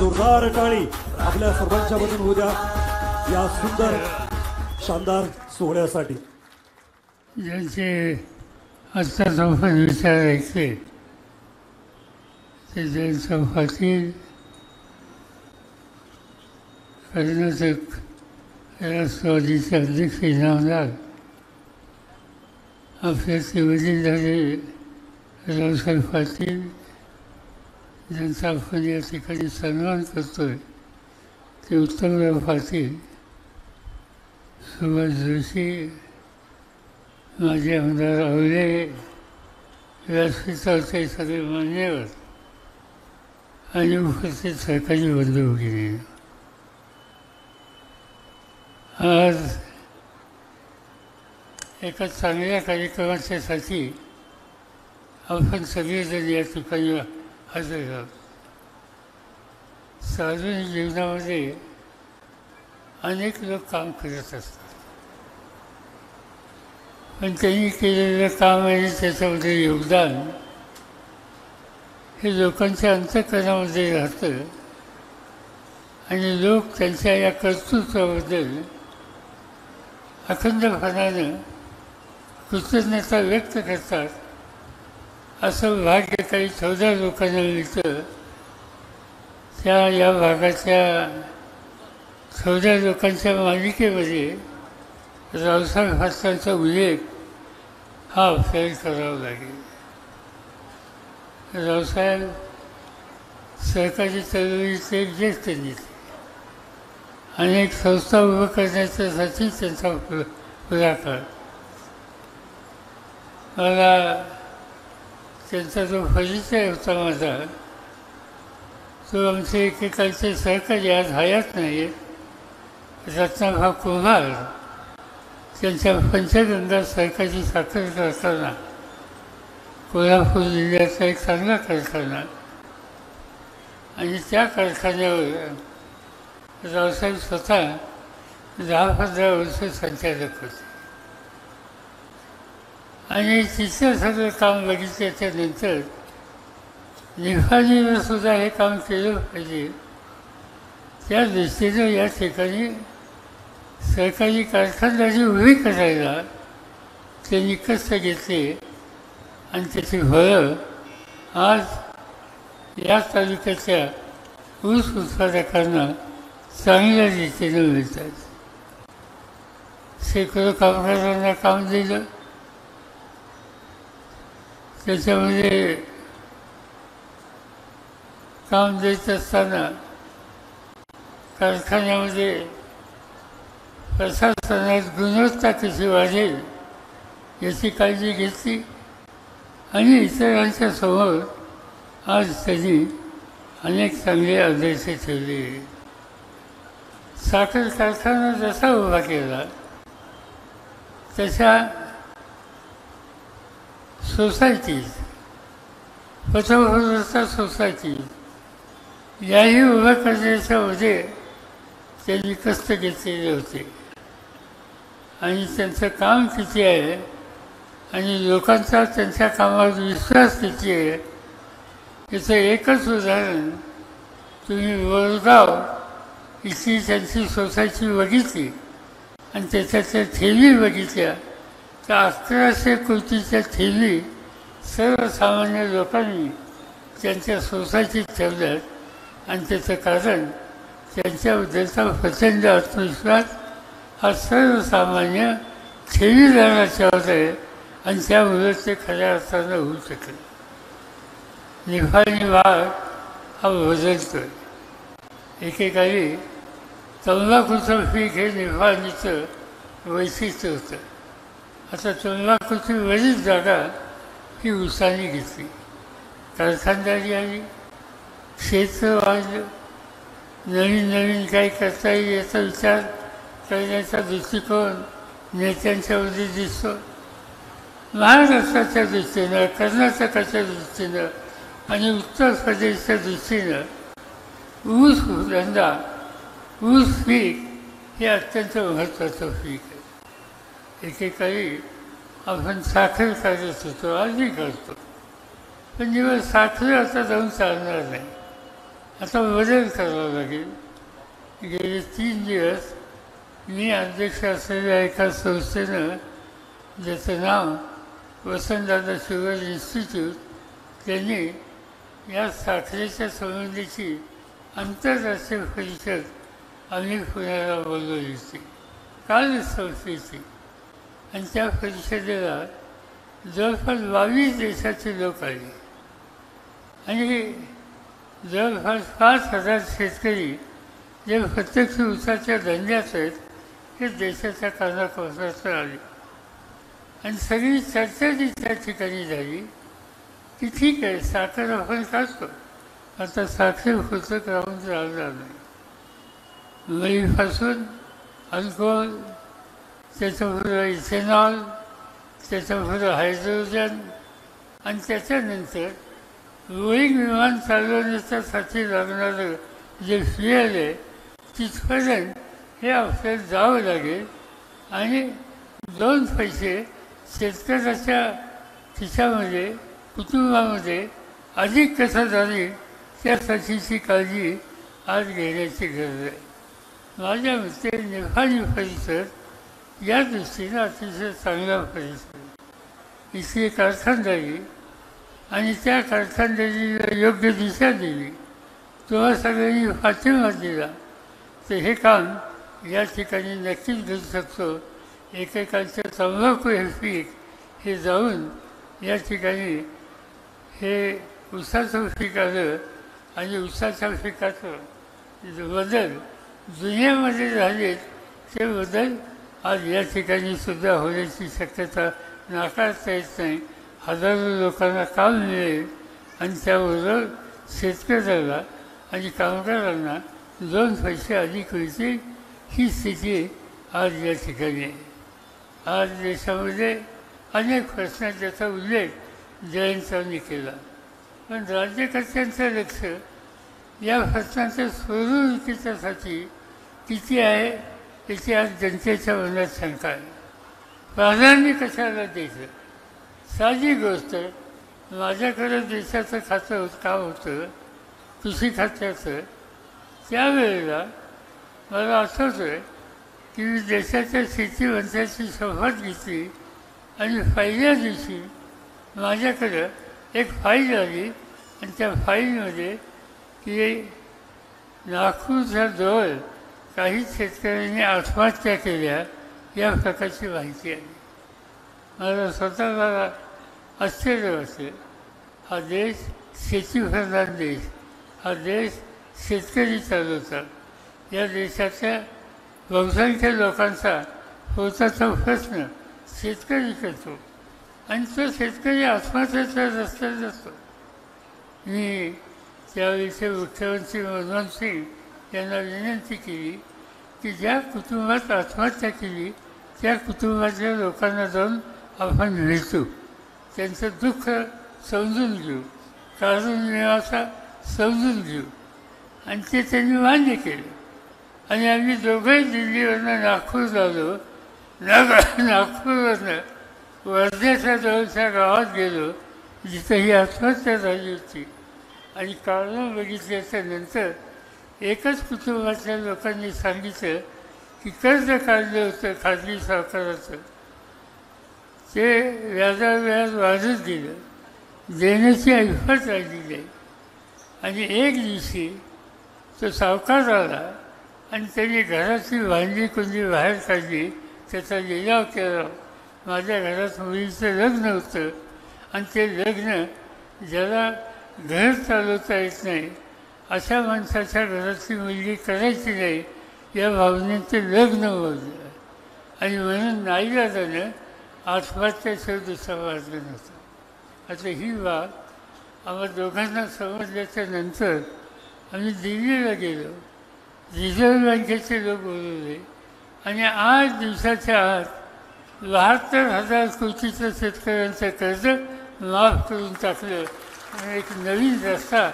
जोरदार टाळी आपल्या सर्वांच्या मधून होऊ द्या या सुंदर शानदार सोहळ्यासाठी. ज्यांचे आजचा चौफत विचार ऐकले ते जैन चौफातील कर्नाटक राष्ट्रवादीचे अध्यक्ष इनामदार आपल्या वडीलधारे रावसाहेब पाटील ज्यांचा आपण या ठिकाणी सन्मान करतोय ते उत्तमराव पाटील, सुभाष जोशी, माझे आमदार आवले, व्यासपीठावरचे सगळे मान्यवर आणि उपस्थित सरकारी बंधू भगिनी, आज एका चांगल्या कार्यक्रमाच्यासाठी आपण सगळेजण या ठिकाणी हजर आहोत. सार्वजनिक जीवनामध्ये अनेक लोक काम करत असतात, पण त्यांनी केलेलं काम आणि त्याच्यामध्ये योगदान हे लोकांच्या अंतःकरणामध्ये राहतं आणि लोक त्यांच्या या कर्तृत्वाबद्दल अखंडपणानं कृतज्ञता व्यक्त करतात. असं भाग्य काही 14 लोकांना मिळतं. त्या या भागाच्या 14 लोकांच्या मालिकेमध्ये रावसाहेब पाटलांचा उल्लेख हा आपल्याला करावा लागेल. रावसाहेब सहकारी चळवळीचे एक ज्येष्ठ नेते, अनेक संस्था उभं करण्याच्यासाठी त्यांचा पुढाकार. मला त्यांचा जो परिचय होता माझा, तो आमचे एकेकाळचे सहकारी आज हयात नाही, रत्नाभा कुंभार, त्यांच्या पंचगंगा सहकारी साखर कारखाना, कोल्हापूर जिल्ह्याचा एक चांगला कारखाना, आणि त्या कारखान्यावर रावसाहेब स्वतः 10-15 वर्ष संचालक होते. आणि तिथं सगळं काम बघितल्याच्यानंतर निफाडीनं सुद्धा हे काम केलं पाहिजे, त्या दृष्टीनं या ठिकाणी सहकारी कारखानदारी उभी करायला त्यांनी कष्ट घेतले आणि त्याची फळं आज या तालुक्याच्या ऊस उत्पादकांना चांगल्या रीतीनं मिळतात. शेकडो कामगारांना काम दिलं. त्याच्यामध्ये काम देत असताना कारखान्यामध्ये प्रशासनात गुणवत्ता कशी वाढेल याची काळजी घेतली आणि इतरांच्या समोर आज त्यांनी अनेक चांगले आदर्श ठेवले. साखर कारखाना जसा उभा केला तशा सोसायटीज, पथप्रवृत्त सोसायटी याही उभ्या करण्याच्यामध्ये त्यांनी कष्ट घेतलेले होते. आणि त्यांचं काम किती आहे आणि लोकांचा त्यांच्या कामावर विश्वास किती आहे याचं एकच उदाहरण, तुम्ही वडगाव इथली त्यांची सोसायटी बघितली आणि त्याच्यातल्या ठेवी बघितल्या तर 1100 कोटीच्या ठेवी सर्वसामान्य लोकांनी त्यांच्या सोसायटीत ठेवल्यात. आणि त्याचं कारण त्यांच्याबद्दलचा प्रचंड आत्मविश्वास हा सर्वसामान्य ठेवीदाराच्यावर आहे आणि त्यामुळे ते खऱ्या अर्थानं होऊ शकले. निफाडी भाग हा बदलतो आहे. एकेकाळी तंबाखूचं पीक हे निफाडीचं वैशिष्ट्य होतं. आता तंबाखूची बरीच जागा ही उसाने घेतली, कारखानदारी आली, क्षेत्र वाढलं, नवीन नवीन काही करता येईल याचा विचार करण्याचा दृष्टिकोन नेत्यांच्यामध्ये दिसतो. महाराष्ट्राच्या दृष्टीनं, कर्नाटकाच्या दृष्टीनं आणि उत्तर प्रदेशच्या दृष्टीनं ऊस धंदा, ऊस पीक हे अत्यंत महत्त्वाचं पीक आहे. एकेकाळी आपण साखर करत होतो, आजही करतो, पण जेव्हा साखर आता जाऊन चालणार नाही. आता बदल करावा लागेल. गेले 3 दिवस मी अध्यक्ष असलेल्या एका संस्थेनं, ज्याचं नाव वसंतदादा शुगर इन्स्टिट्यूट, त्यांनी या साखरेच्या संबंधीची आंतरराष्ट्रीय परिषद आम्ही पुण्याला बोलवली होती काल संस्थेची. आणि त्या परिषदेला जवळपास 22 देशाचे लोक आले आणि जवळपास 5,000 शेतकरी जे प्रत्यक्ष ऊसाच्या धंद्यात आहेत हे देशाच्या कानाकोपऱ्यात आले. आणि सगळी चर्चा जी त्या ठिकाणी झाली की ठीक आहे, साखर आपण काढतो, आता साखर फुटक राहून राहणार नाही. मळीपासून अल्कोहोल, त्याच्यापुढं इथेनॉल, त्याच्यापुढं हायड्रोजन, आणि त्याच्यानंतर बोईंग विमान चालवण्याच्यासाठी लागणारं जे फ्युएल आहे तिथपर्यंत हे आपल्याला जावं लागेल. आणि 2 पैसे शेतकऱ्याच्या खिशामध्ये, कुटुंबामध्ये अधिक कसं जाईल त्यासाठीची काळजी आज घेण्याची गरज आहे. माझ्या मते निफाडी परिसर या दृष्टीनं अतिशय चांगला परिसर. इथली कारखानदारी आणि त्या कारखानदारीला योग्य दिशा दिली, तेव्हा सगळ्यांनी पाठिंबा दिला, तर हे काम या ठिकाणी नक्कीच घेऊ शकतो. एकेकांचं तंबाखू हे पीक हे जाऊन या ठिकाणी हे ऊसाचं पीक आलं आणि ऊसाच्या पिकाचं बदल दुनियामध्ये झाले ते बदल आज या ठिकाणी सुद्धा होण्याची शक्यता नाकारता येत नाही. हजारो लोकांना काम मिळेल आणि त्याबरोबर शेतकऱ्याला आणि कामगारांना 2 पैसे अधिक मिळतील. ही स्थिती आज या ठिकाणी आहे. आज देशामध्ये अनेक प्रश्न ज्याचा उल्लेख जयंतांनी केला, पण राज्यकर्त्यांचं लक्ष या प्रश्नांच्या सोडवणुकीच्यासाठी किती आहे याची आज जनतेच्या मनात शंका आहे. प्राधान्य कशाला द्यायचं? साधी गोष्ट, माझ्याकडं देशाचं खातं काम होतं कृषी खात्याचं. त्यावेळेला मला आठवतं आहे की मी देशाच्या शेतीमंत्र्याची शपथ घेतली आणि पहिल्या दिवशी माझ्याकडं एक फाईल आली आणि त्या फाईलमध्ये की नागपूरच्या जवळ काही शेतकऱ्यांनी आत्महत्या केल्या या प्रकारची माहिती आली. मला स्वतःला आश्चर्य वाटलं. हा देश शेतीप्रधान देश, हा देश शेतकरी चालवतात. या देशाच्या बहुसंख्य लोकांचा पोटाचा प्रश्न शेतकरी करतो आणि तो शेतकरी आत्महत्येच्या रस्त्यात असतो. मी त्यावेळेचे मुख्यमंत्री मनमोहन सिंग यांना विनंती केली की ज्या कुटुंबात आत्महत्या केली त्या कुटुंबाच्या लोकांना जाऊन आपण भेटू, त्यांचं दुःख समजून घेऊ, कारण निवासा समजून घेऊ. आणि ते त्यांनी मान्य केलं. आणि आम्ही दोघंही दिल्लीवरनं नागपूर आलो. नागपूरवरनं वर्ध्याच्या जवळच्या गावात गेलो जिथं ही आत्महत्या झाली होती. आणि कारणं बघितल्याच्या नंतर एकच कुटुंबातल्या लोकांनी सांगितलं की कर्ज काढलं होतं खाजगी सावकाराचं, ते व्याजाव्याज वाढत गेलं, देण्याची ऐफत राहिली नाही. आणि एक दिवशी तो सावकार आला आणि त्यांनी घराची भांडी कुंडी बाहेर काढली, त्याचा लिलाव केला. माझ्या घरात मुलीचं लग्न होतं आणि ते लग्न ज्याला घर चालवता येत नाही अशा माणसाच्या घरातली मुलगी करायची नाही या भावनेत ते लग्न मोजलं. आणि म्हणून नाईलाजानं आत्महत्याशिवाय दुसरा मार्ग नव्हता. आता ही बाब आम्हा दोघांना समजल्याच्या नंतर आम्ही दिल्लीला गेलो. रिझर्व्ह बँकेचे लोक बोलवले आणि 8 दिवसाच्या आत 72,000 कोटीचं शेतकऱ्यांचं कर्ज माफ करून टाकलं. आणि एक नवीन रस्ता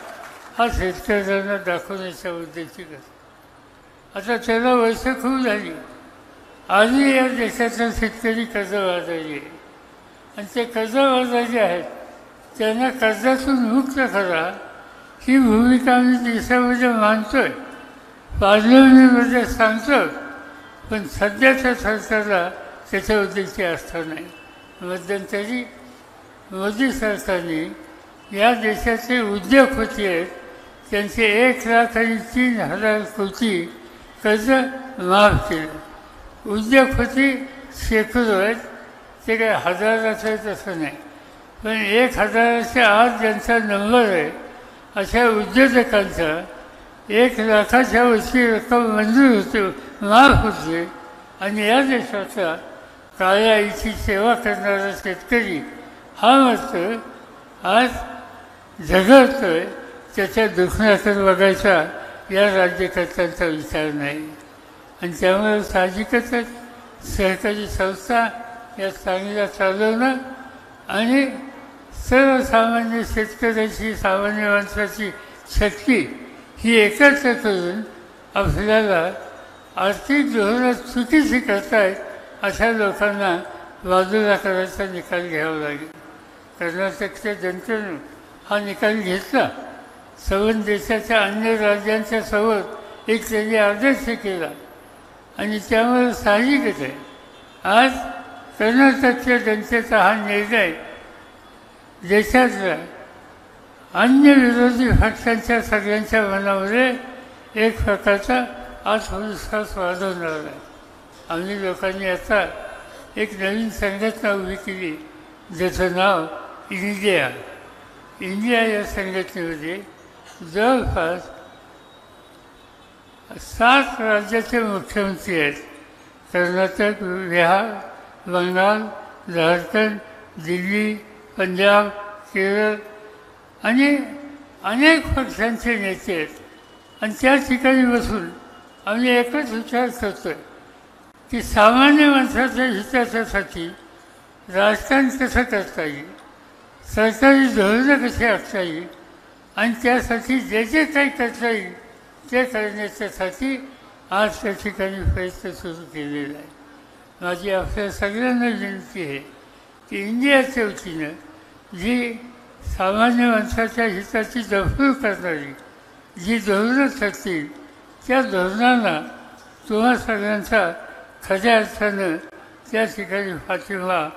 हा शेतकऱ्यांना दाखवण्याच्या मुद्द्याची गरज. आता त्याला वर्ष खूप झाली. आजही या देशाचा शेतकरी कर्जबाजारी आहे आणि ते कर्जबाजारी आहेत त्यांना कर्जातून मुक्त करा ही भूमिका आम्ही देशामध्ये मानतोय, पार्लमेंटमध्ये सांगतो, पण सध्याच्या सरकारला त्याच्याबद्दलची आस्था नाही. मध्यंतरी मोदी सरकारने या देशाचे उद्योगपती आहेत त्यांचे 1,03,000 कोटी कर्ज माफ केलं. उद्योगपती शेकडो आहेत, ते काही हजाराचं तसं नाही, पण 1,000च्या आत ज्यांचा नंबर आहे अशा उद्योजकांचा 1,00,000च्या वरची रक्कम मंजूर होते, माफ होते. आणि या देशाचा काळ्या आईची सेवा करणारा शेतकरी हा मात्र आज झगडतोय. त्याच्या दुखण्याकडे बघायचा या राज्यकर्त्यांचा विचार नाही. आणि त्यामुळे साहजिकच सहकारी संस्था या चांगल्या चालवणं आणि सर्वसामान्य शेतकऱ्याची, सामान्य माणसाची शक्ती ही एकत्र करून आपल्याला आर्थिक धोरणं चुकीची करतायत अशा लोकांना बाजूला करायचा निकाल घ्यावा लागेल. कर्नाटकच्या जनतेनं हा निकाल घेतला. संबंध देशाच्या अन्य राज्यांच्या समोर एक त्यांनी आदर्श केला आणि त्यामुळे साहजिकच आहे आज कर्नाटकच्या जनतेचा हा निर्णय देशातल्या अन्य विरोधी पक्षांच्या सगळ्यांच्या मनामध्ये एक प्रकारचा आत्मविश्वास वाढवणारा आहे. आम्ही लोकांनी आता एक नवीन संघटना उभी केली ज्याचं नाव इंडिया. इंडिया या संघटनेमध्ये जवळपास 7 राज्याचे मुख्यमंत्री आहेत. कर्नाटक, बिहार, बंगाल, झारखंड, दिल्ली, पंजाब, केरळ आणि अनेक पक्षांचे नेते आहेत. आणि त्या ठिकाणी बसून आम्ही एकच विचार करतो आहे की सामान्य माणसाच्या हिताच्यासाठी राजकारण कसं करता येईल, सरकारी धोरणं कशी आखता येईल आणि त्यासाठी जे जे काही करता येईल ते करण्याच्यासाठी आज त्या ठिकाणी प्रयत्न सुरू केलेला आहे. माझी आपल्या सगळ्यांना विनंती आहे की इंडियाच्या वतीनं जी सामान्य माणसाच्या हिताची जपणूक करणारी जी धोरणं ठरतील त्या धोरणांना तुम्हा सगळ्यांचा खऱ्या अर्थानं त्या ठिकाणी पाठिंबा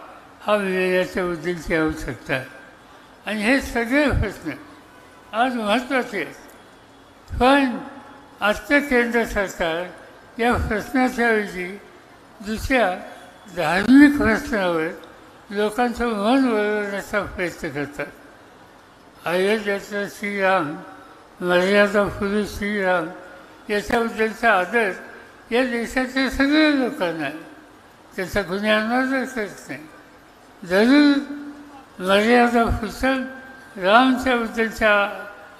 हा मिळण्याच्या उद्देशाची आवश्यकता आहे. आणि हे सगळे प्रश्न आज महत्त्वाचे आहेत. पण आजचं केंद्र सरकार या प्रश्नाच्या ऐवजी दुसऱ्या धार्मिक प्रश्नावर लोकांचं मन वळवण्याचा प्रयत्न करतात. अयोध्येचा श्रीराम, मर्यादा पुरुष श्रीराम याच्याबद्दलचा आदर या देशाच्या सगळ्या लोकांना आहे. त्याचा कुणी अनादर करत नाही. जरूर मर्यादा पुरुषम रामच्याबद्दलच्या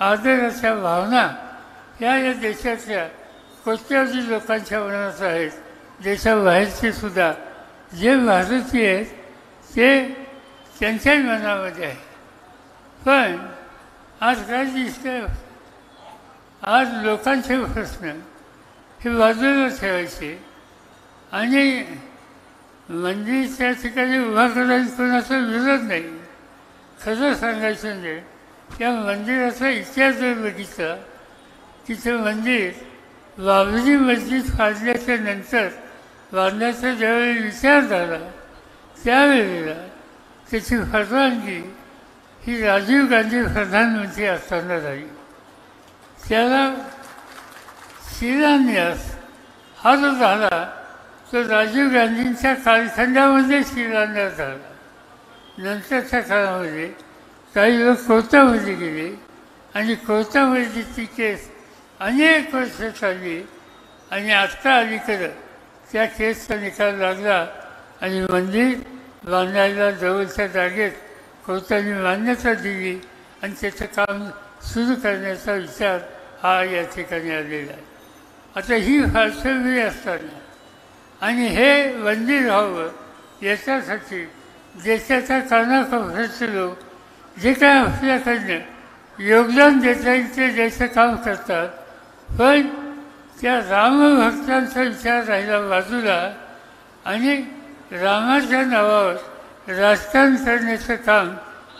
आदराच्या भावना या देशातल्या कोट्यावधी लोकांच्या मनात आहेत. देशाबाहेरचे सुद्धा जे भारतीय आहेत ते त्यांच्याही मनामध्ये आहे. पण आज काय दिसतं, आज लोकांचे प्रश्न हे बाजूला ठेवायचे आणि मंदिर त्या ठिकाणी उभा करायला कोणाचा विरोध नाही. खरं सांगायचं म्हणजे त्या मंदिराचा इतिहास जर बघितला, तिथं मंदिर बाबरी मस्जिद फाडल्याच्या नंतर बांधण्याचा ज्यावेळी विचार झाला त्यावेळेला त्याची परवानगी ही राजीव गांधी प्रधानमंत्री असताना झाली. त्याला शिलान्यास हा जो झाला तो राजीव गांधींच्या कालखंडामध्ये शिलान्यास झाला. नंतरच्या काळामध्ये काही लोक कोर्टामध्ये गेले आणि कोर्टामध्ये ती केस अनेक वर्ष चालली आणि आत्ता अलीकडं त्या केसचा निकाल लागला आणि मंदिर बांधायला जवळच्या जागेत कोर्टाने मान्यता दिली आणि त्याचं काम सुरू करण्याचा विचार हा या ठिकाणी आलेला आहे. आता ही पार्श्वभूमी असताना आणि हे मंदिर व्हावं याच्यासाठी देशाच्या कानाकोपऱ्यातले लोक जे काय आपल्याकडनं योगदान देता येईल ते द्यायचं काम करतात. पण त्या रामभक्तांचा विचार राहिला बाजूला आणि रामाच्या नावावर राजकारण करण्याचं काम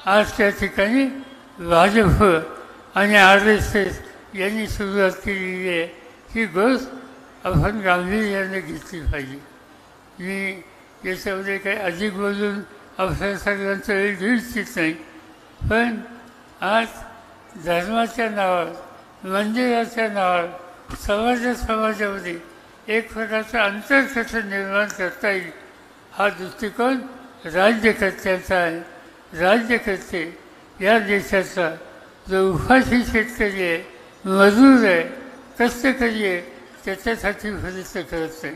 आज त्या ठिकाणी भाजप आणि RSS यांनी सुरुवात केलेली आहे, ही गोष्ट आपण गांभीर्याने घेतली पाहिजे. मी याच्यामध्ये काही अधिक बोलून आपल्या सगळ्यांचा वेळ घेऊ इच्छित नाही, पण आज धर्माच्या नावावर, मंदिराच्या नावावर समाजामध्ये एक प्रकारचं अंतर कसं निर्माण करता येईल हा दृष्टिकोन राज्यकर्त्यांचा आहे. राज्यकर्ते या देशाचा जो उपाशी शेतकरी आहे, मजूर आहे, कष्टकरी आहे, त्याच्यासाठी प्रयत्न करत नाही.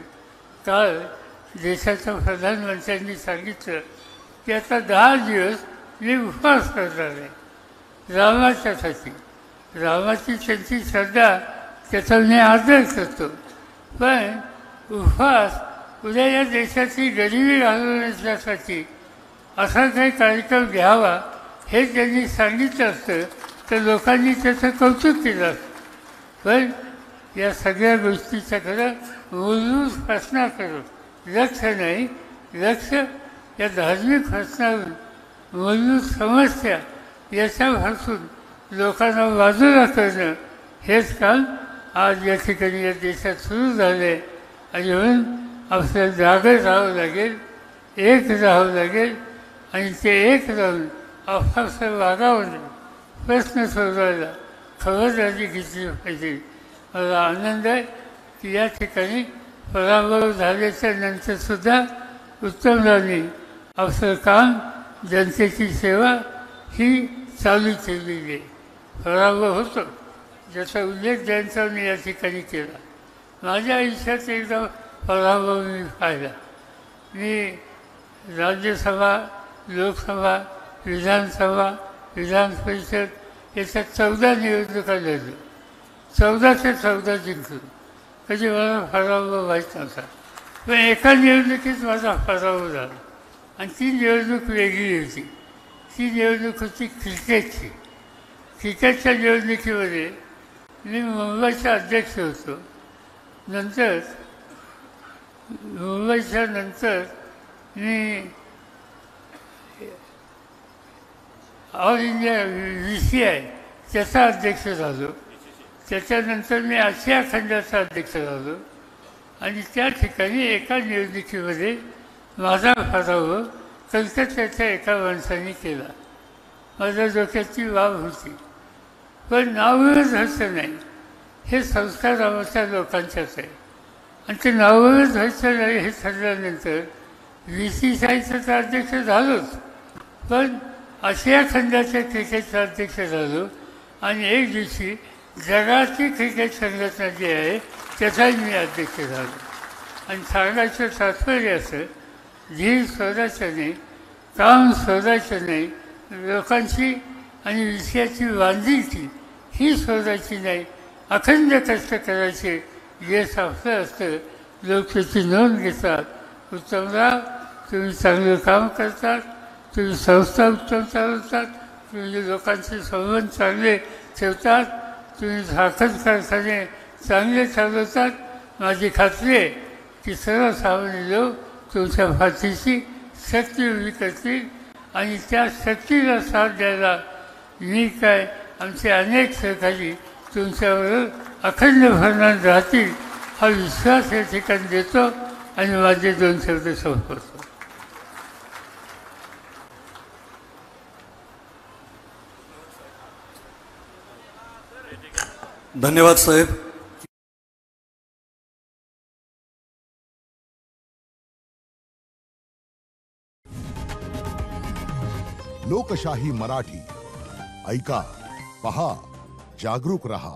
काल देशाच्या प्रधानमंत्र्यांनी सांगितलं की आता 10 दिवस मी उपवास करणार आहे रामाच्यासाठी. रामाची त्यांची श्रद्धा, त्याचा मी आदर करतो, पण उपवास उद्या या देशाची गरिबी घालवण्यासाठी असा काही कार्यक्रम घ्यावा हे त्यांनी सांगितलं असतं तर लोकांनी त्याचं कौतुक केलं असतं. पण या सगळ्या गोष्टीचा खरं मूलभूत प्रश्नाकडं लक्ष नाही, लक्ष या धार्मिक प्रश्नावरून, मूलभूत समस्या याच्यापासून लोकांना बाजूला करणं हेच काम आज या ठिकाणी या देशात सुरू झालं आहे. आणि म्हणून आपल्याला जागं राहावं लागेल, एक राहावं लागेल आणि ते एक राहून आपापसात वागावं, प्रश्न सोडवायला खबरदारी घेतली पाहिजे. मला आनंद आहे की या ठिकाणी पराभव झाल्याच्या नंतरसुद्धा उत्तमरावनी आपलं काम, जनतेची सेवा ही चालू ठेवलेली आहे. पराभव होतो ज्याचा उल्लेख ज्यांचा या ठिकाणी केला. माझ्या आयुष्यात एकदा पराभव मी पाहिला. मी राज्यसभा, लोकसभा, विधानसभा, विधान परिषद याच्या 14 निवडणुका लढलो. 14च्या 14 जिंकलो. कधी मला पराभव व्हायच नव्हता, पण एका निवडणुकीत माझा पराभव झाला आणि ती निवडणूक वेगळी होती. ती निवडणूक होती क्रिकेटची. क्रिकेटच्या निवडणुकीमध्ये मी मुंबईचा अध्यक्ष होतो. नंतर मुंबईच्या नंतर मी ऑल इंडिया VCI त्याचा अध्यक्ष झालो. त्याच्यानंतर मी आशिया खंडाचा अध्यक्ष झालो आणि त्या ठिकाणी एका निवडणुकीमध्ये माझा पराभव कलकत्त्याच्या एका माणसाने केला. माझ्या डोक्याची वाव होती, पण नावच व्हायचं नाही. हे संस्कार आमच्या लोकांच्याच आहे आणि ते नावच व्हायचं नाही हे ठरल्यानंतर VCIचा तर अध्यक्ष झालोच, पण आशिया खंडाच्या क्रिकेटचा अध्यक्ष झालो आणि एक दिवशी जगाची क्रिकेट संघटना जी आहे त्याचाही मी अध्यक्ष झालो. आणि सांगायचं तात्पर्य असं, धीर सोडायचं नाही, काम सोडायचं नाही, लोकांची आणि विषयाची बांधिलकी ही सोडायची नाही, अखंड कष्ट करायचे यश आपलं असतं. लोक त्याची नोंद घेतात. उत्तमराव, तुम्ही चांगलं काम करतात, तुम्ही संस्था उत्तम चालवतात, तुम्ही लोकांचे संबंध चांगले ठेवतात, तुम्ही साखर कारखाने चांगले चालवतात. माझी खात्री आहे की सर्वसामान्य लोक तुमच्या पाठीशी शक्ती उभी करतील आणि त्या शक्तीला साथ द्यायला मी काय, आमचे अनेक सहकारी तुमच्याबरोबर अखंड भरणार राहतील हा विश्वास या ठिकाणी देतो आणि माझे 2 शब्द संपवतो. धन्यवाद साहेब. लोकशाही मराठी ऐका, पहा, जागरूक रहा.